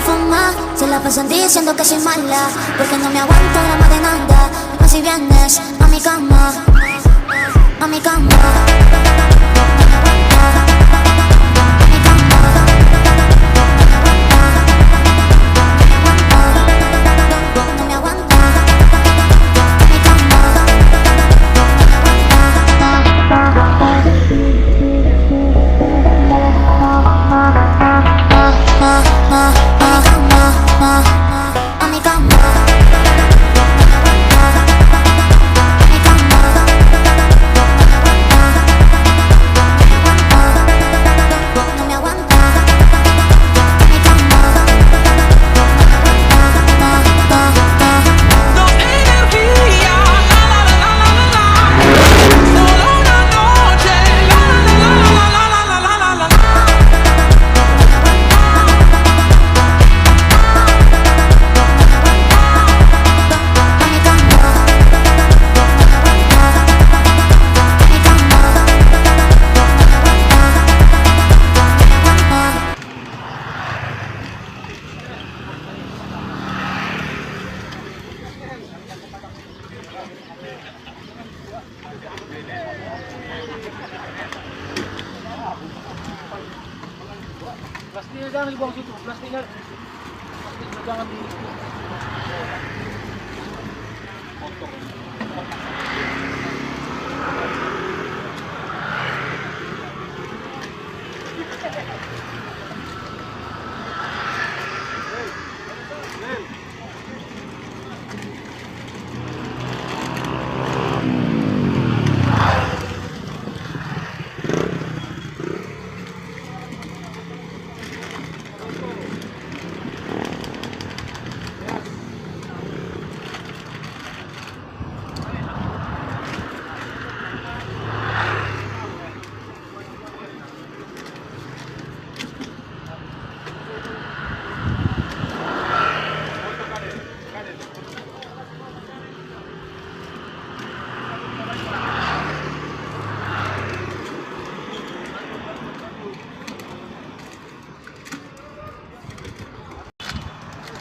fumar, se la pasan diciendo que soy mala, porque no me aguanto la más de nada. Más si vienes a mi cama, a mi cama. Plastiknya jangan dibuang situ, plastiknya jangan di potong.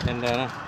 Tenda nah.